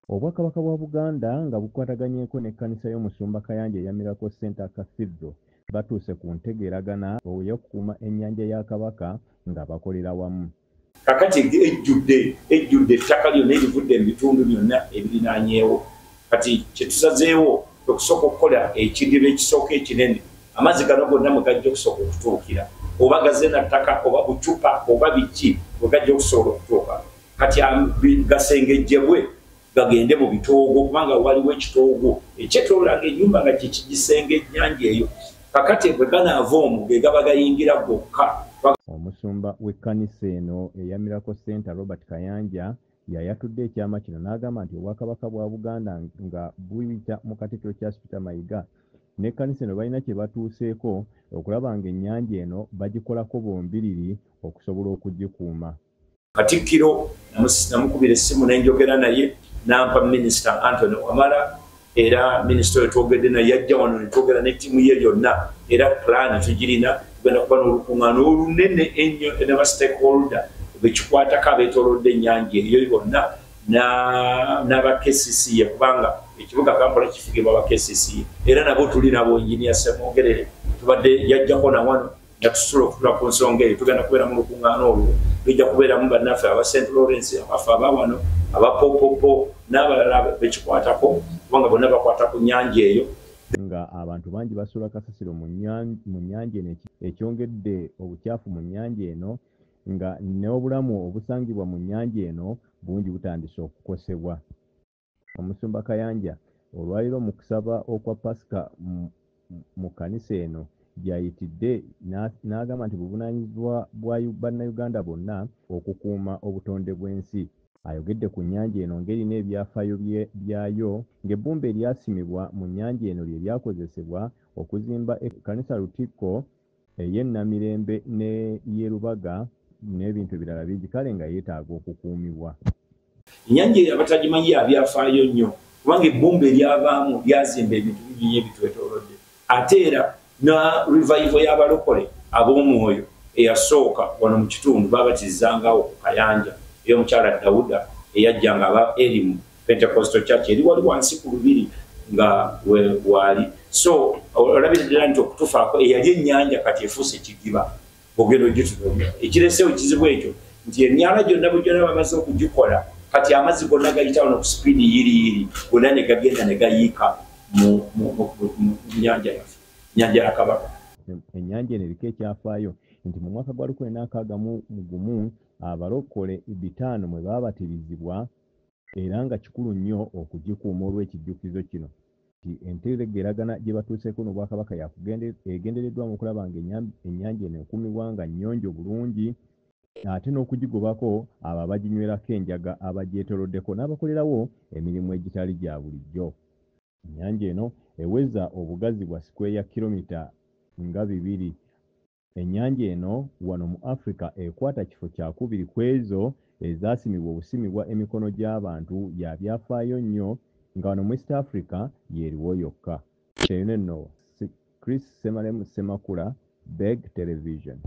Obwakabaka bwa Buganda nga bukwataganyeeko n'ekkanisa y'Omusumba Kayanja eya Miracle Center Cathedral batuuse ku ntegeeragana ey'okukuuma ennyanja ya Kabaka nga bakolera wamu. Kakati ejjudde ettaka lyonna erivudde mu bitundu byonna ebirinaanyeewo. Kati kye tusazeewo okusooka okukola ekidiba ekisooka ekinene amazzi gano gonna mwe gajja okusooka okutuukira oba gazena ttaka oba bucupa oba biki bwe gajja okusobola okutuuka kati gasengejjebwe gagende mu bitoogo kubanga waliwo ekitoogo ekyetoolanga ennyumba nga kyekigisenga ennyanja eyo kakati bwe ganaava omwo ge gaba gayingira gokka. Omusumba w'ekkanisa eno eya Miracle Center Robert Kayanja yayatudde ekyama kino n'agamba nti obwakabaka bwa Buganda nga buyita mu Katikkiro Charles Peter Mayiga n'ekkanisa eno balina kye batuuseeko okulaba ng'ennyanja eno bagikolako bombiriri okusobola okugikuuma. Katikkiro namukubira essimu n'enjogera naye n'ampa Minisita Anthony Wamala era minisita oyo twogedde naye yajja wano ne twogera n'ettiimu ye yonna era pulaani tugirina tugenda kuba n'olukuŋŋaana olunene ennyo n'aba stakeholder bekikwatako abeetoolodde ennyanja eyo bonna n'aba KCCA kubanga ekibuga Kampala kifugibwa aba KCCA era nabo tuli nabo Engineer Ssemwogerere tubadde yajjako na wano nga tusobola okutula ku nsonga eyo tugenda kubeera mu lukuŋŋaana olwo lujja kubeeramu bannaffe aba St. Lawrence abafe aba wano aba Popopo n'abalala bekikwatako kubanga bonna bakwata ku nnyanja eyo. Nga abantu bangi basuula kasasiro mu nnyanja eno ekyongedde obukyafu mu nnyanja eno nga n'obulamu obusangibwa mu nnyanja eno bungi butandise okukosebwa. Omusumba Kayanja olwaliro mu kusaba okwa Pasika mu kkanisa eno gy'ayitidde n'agamba nti buvunaanyizibwa bwa bannayuganda bonna okukuuma obutonde bw'ensi. Ayogedde ku nnyanja eno ng'erina ebyafaayo byayo ng'ebbumba eryasimibwa mu nnyanja eno lye lyakozesebwa okuzimba ekkanisa Lutikko ey'e Namirembe ne y'e Lubaga n'ebintu ebirala bingi kale nga yeetaaga okukuumibwa. Ennyanja eyo abatagimanyi yabyafaayo nnyo kubanga ebbumba eryavaamu lyazimba ebintu bingi ebitwetoolodde ate era na revival y'abalokole ab'omwoyo eyasooka wano mu kitundu baabatirizangawo ku Kayanja ey'omukyala Dawuda eyajjanga aba Elimu Pentecostal Church eri wali wansi ku lubiri nga wali so olabira ddala nti okutufaako eyali ennyanja kati efuuse ekidiba ogenda ogitunomya ekireseewo ekizibu ekyo nti emyala gyonna bwe gyonna bamaze okugikola kati amazzi gonna gayita wano ku sipiidi yiriyiri gonna ne gagenda ne gayiika mu nnyanja yaffe nnyanja ya Kabaka. Ennyanja eno eriko ekyafaayo nti mu mwaka gwa 1961 abalokole 5 mwe baabatirizibwa era nga kikulu nnyo okugikuuma olw'ekijjukizo kino. Entegeeragana gye batuuseeko n'Obwakabaka egendereddwamu okulaba ng'ennyanja eno ekuumibwa nga nnyonjo bulungi ate n'okugigobako abo abaginywerako enjaga abagyetooloddeko n'abakolerawo emirimu egitali gya bulijjo. Ennyanja eno eweza obugazi bwa sikweya kilomita nga 2. Ennyanja eno wano mu Africa ekwata kifo kya 2 ku ezo ezaasimibwa obusimibwa emikono gy'abantu ya byafaayo nnyo nga wano mu East Africa yeeriwo yokka. Chris Semalemu Semakula, Beg Television.